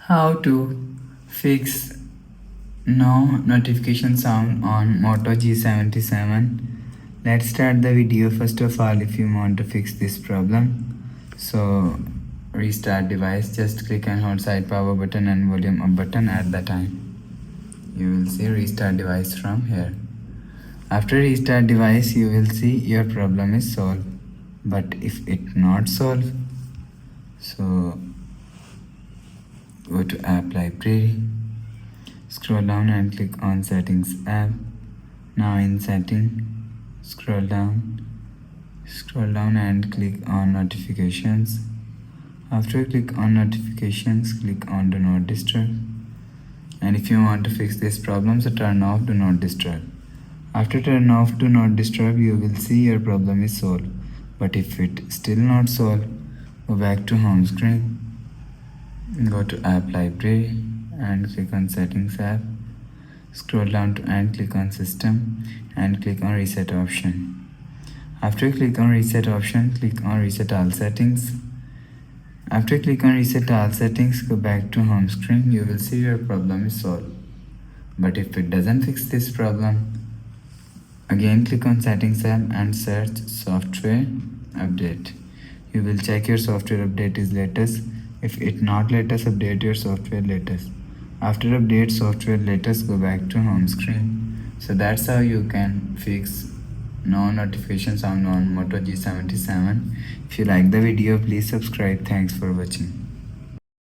How to fix no notification sound on Moto G77. Let's start the video. First of all, if you want to fix this problem, so restart device, just click and hold side power button and volume up button at the time. You will see restart device from here. After restart device, you will see your problem is solved. But if it not solved, so go to app library, scroll down and click on settings app. Now in setting, scroll down and click on notifications. After click on notifications, click on do not disturb. And if you want to fix this problem, so turn off do not disturb. After turn off do not disturb, you will see your problem is solved. But if it still not solved, go back to home screen, go to app library and click on settings app, scroll down to and click on system and click on reset option. After click on reset option, click on reset all settings. After click on reset all settings, go back to home screen. You will see your problem is solved. But if it doesn't fix this problem, again click on settings app and search software update. You will check your software update is latest. If it not latest, update your software latest. After update software latest, go back to home screen. So that's how you can fix no notification sound on Moto G77. If you like the video, please subscribe. Thanks for watching.